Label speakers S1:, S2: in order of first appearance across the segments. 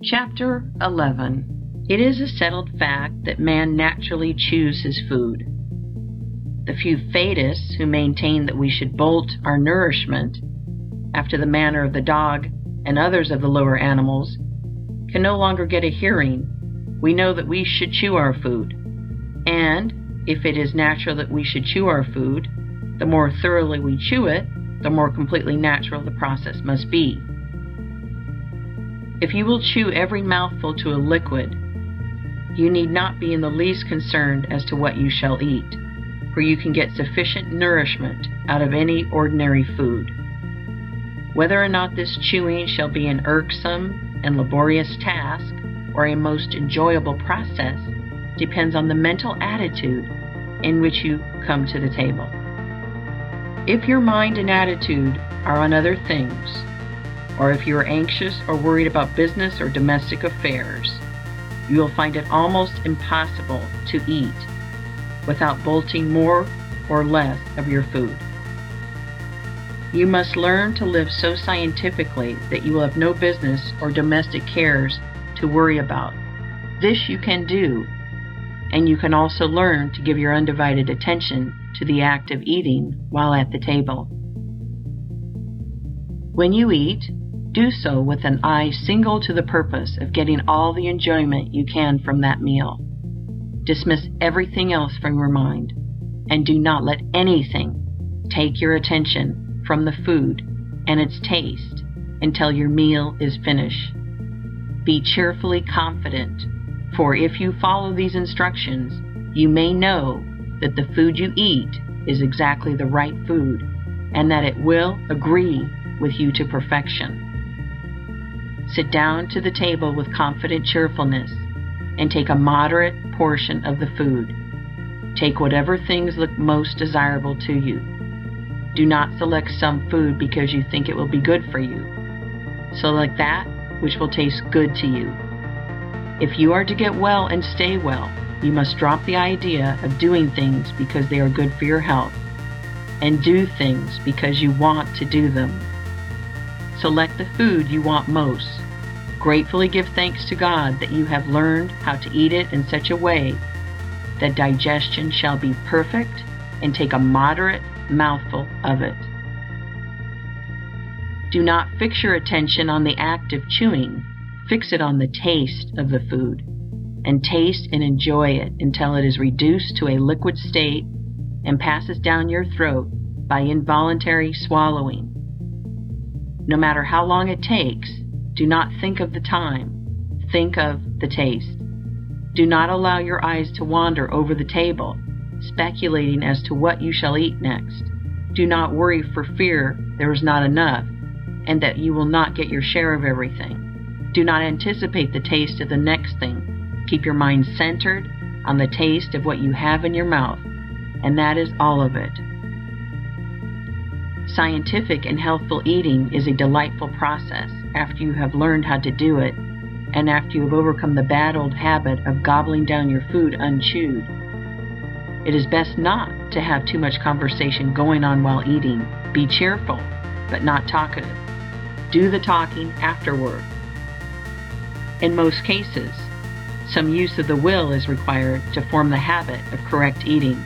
S1: Chapter 11. It is a settled fact that man naturally chews his food. The few fadists who maintain that we should bolt our nourishment, after the manner of the dog and others of the lower animals, can no longer get a hearing. We know that we should chew our food, and if it is natural that we should chew our food, the more thoroughly we chew it, the more completely natural the process must be. If you will chew every mouthful to a liquid, you need not be in the least concerned as to what you shall eat, for you can get sufficient nourishment out of any ordinary food. Whether or not this chewing shall be an irksome and laborious task or a most enjoyable process depends on the mental attitude in which you come to the table. If your mind and attitude are on other things, or if you are anxious or worried about business or domestic affairs, you will find it almost impossible to eat without bolting more or less of your food. You must learn to live so scientifically that you will have no business or domestic cares to worry about. This you can do, and you can also learn to give your undivided attention to the act of eating while at the table. When you eat, do so with an eye single to the purpose of getting all the enjoyment you can from that meal. Dismiss everything else from your mind, and do not let anything take your attention from the food and its taste until your meal is finished. Be cheerfully confident, for if you follow these instructions, you may know that the food you eat is exactly the right food, and that it will agree with you to perfection. Sit down to the table with confident cheerfulness and take a moderate portion of the food. Take whatever things look most desirable to you. Do not select some food because you think it will be good for you. Select that which will taste good to you. If you are to get well and stay well, you must drop the idea of doing things because they are good for your health, and do things because you want to do them. Select the food you want most. Gratefully give thanks to God that you have learned how to eat it in such a way that digestion shall be perfect, and take a moderate mouthful of it. Do not fix your attention on the act of chewing. Fix it on the taste of the food, and taste and enjoy it until it is reduced to a liquid state and passes down your throat by involuntary swallowing. No matter how long it takes, do not think of the time, think of the taste. Do not allow your eyes to wander over the table, speculating as to what you shall eat next. Do not worry for fear there is not enough, and that you will not get your share of everything. Do not anticipate the taste of the next thing. Keep your mind centered on the taste of what you have in your mouth, and that is all of it. Scientific and healthful eating is a delightful process after you have learned how to do it, and after you have overcome the bad old habit of gobbling down your food unchewed. It is best not to have too much conversation going on while eating. Be cheerful, but not talkative. Do the talking afterward. In most cases, some use of the will is required to form the habit of correct eating.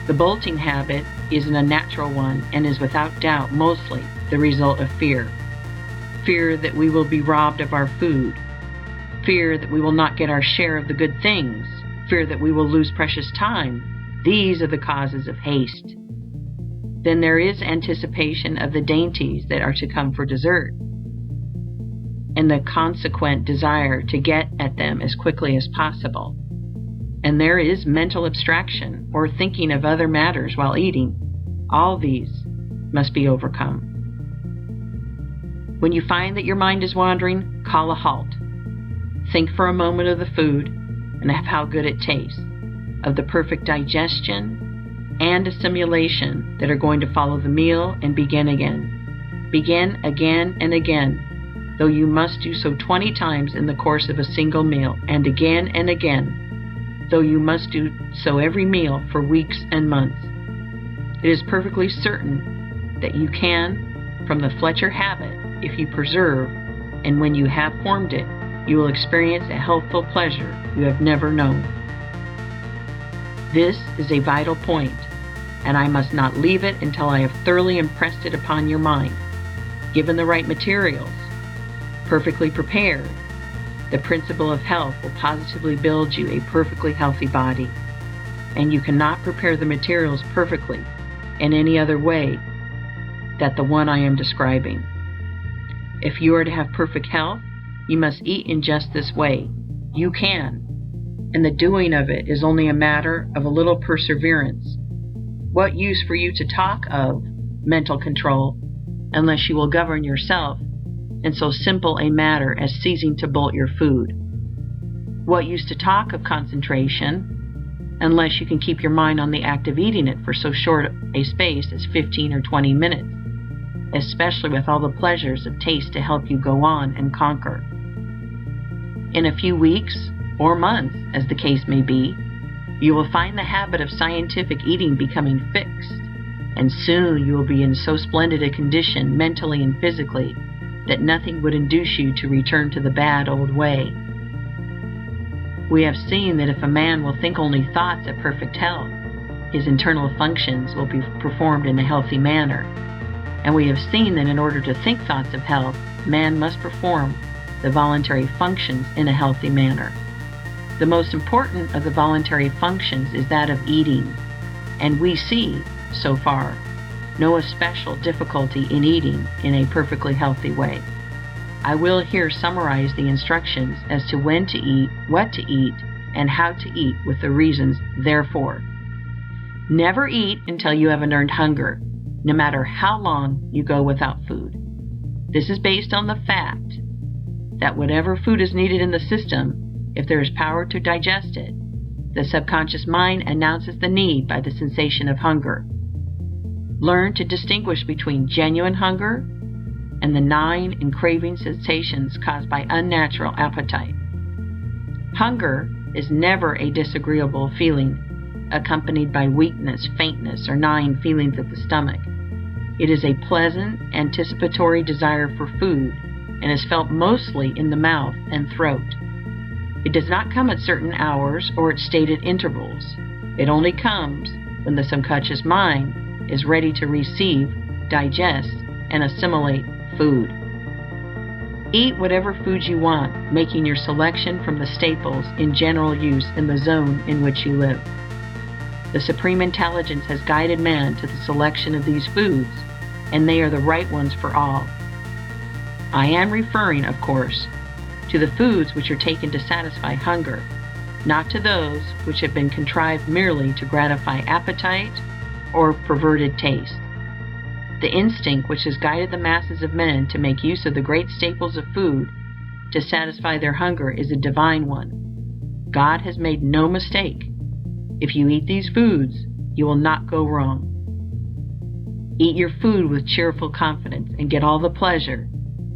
S1: The bolting habit is an unnatural one and is without doubt mostly the result of fear. Fear that we will be robbed of our food. Fear that we will not get our share of the good things. Fear that we will lose precious time. These are the causes of haste. Then there is anticipation of the dainties that are to come for dessert, and the consequent desire to get at them as quickly as possible. And there is mental abstraction, or thinking of other matters while eating. All these must be overcome. When you find that your mind is wandering, call a halt. Think for a moment of the food and of how good it tastes, of the perfect digestion and assimilation that are going to follow the meal, and begin again. Begin again and again, though you must do so 20 times in the course of a single meal, and again, though you must do so every meal for weeks and months. It is perfectly certain that you can, from the Fletcher habit, if you persevere, and when you have formed it, you will experience a healthful pleasure you have never known. This is a vital point, and I must not leave it until I have thoroughly impressed it upon your mind. Given the right materials, perfectly prepared, the principle of health will positively build you a perfectly healthy body, and you cannot prepare the materials perfectly in any other way than the one I am describing. If you are to have perfect health, you must eat in just this way. You can, and the doing of it is only a matter of a little perseverance. What use for you to talk of mental control unless you will govern yourself in so simple a matter as ceasing to bolt your food? What use to talk of concentration unless you can keep your mind on the act of eating it for so short a space as 15 or 20 minutes, especially with all the pleasures of taste to help you go on and conquer? In a few weeks or months, as the case may be, you will find the habit of scientific eating becoming fixed, and soon you will be in so splendid a condition mentally and physically that nothing would induce you to return to the bad old way. We have seen that if a man will think only thoughts of perfect health, his internal functions will be performed in a healthy manner. And we have seen that in order to think thoughts of health, man must perform the voluntary functions in a healthy manner. The most important of the voluntary functions is that of eating, and we see, so far, no especial difficulty in eating in a perfectly healthy way. I will here summarize the instructions as to when to eat, what to eat, and how to eat with the reasons therefore. Never eat until you have earned hunger, no matter how long you go without food. This is based on the fact that whatever food is needed in the system, if there is power to digest it, the subconscious mind announces the need by the sensation of hunger. Learn to distinguish between genuine hunger and the gnawing and craving sensations caused by unnatural appetite. Hunger is never a disagreeable feeling accompanied by weakness, faintness, or gnawing feelings of the stomach. It is a pleasant, anticipatory desire for food and is felt mostly in the mouth and throat. It does not come at certain hours or at stated intervals. It only comes when the subconscious mind is ready to receive, digest, and assimilate food. Eat whatever foods you want, making your selection from the staples in general use in the zone in which you live. The Supreme Intelligence has guided man to the selection of these foods, and they are the right ones for all. I am referring, of course, to the foods which are taken to satisfy hunger, not to those which have been contrived merely to gratify appetite or perverted taste. The instinct which has guided the masses of men to make use of the great staples of food to satisfy their hunger is a divine one. God has made no mistake. If you eat these foods, you will not go wrong. Eat your food with cheerful confidence and get all the pleasure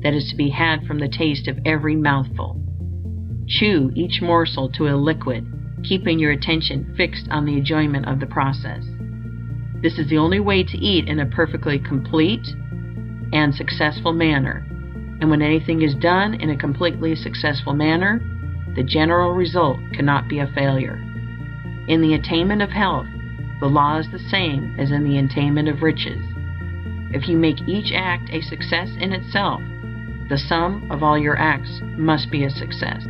S1: that is to be had from the taste of every mouthful. Chew each morsel to a liquid, keeping your attention fixed on the enjoyment of the process. This is the only way to eat in a perfectly complete and successful manner, and when anything is done in a completely successful manner, the general result cannot be a failure. In the attainment of health, the law is the same as in the attainment of riches. If you make each act a success in itself, the sum of all your acts must be a success.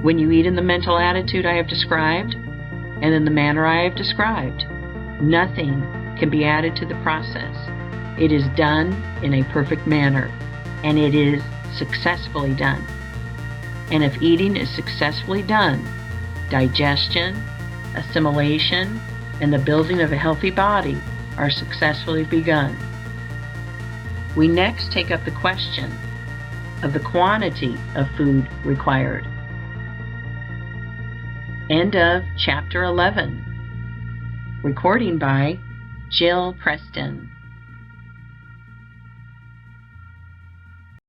S1: When you eat in the mental attitude I have described, and in the manner I have described, nothing can be added to the process. It is done in a perfect manner, and it is successfully done. And if eating is successfully done, digestion, assimilation, and the building of a healthy body are successfully begun. We next take up the question of the quantity of food required. End of Chapter 11. Recording by Jill Preston.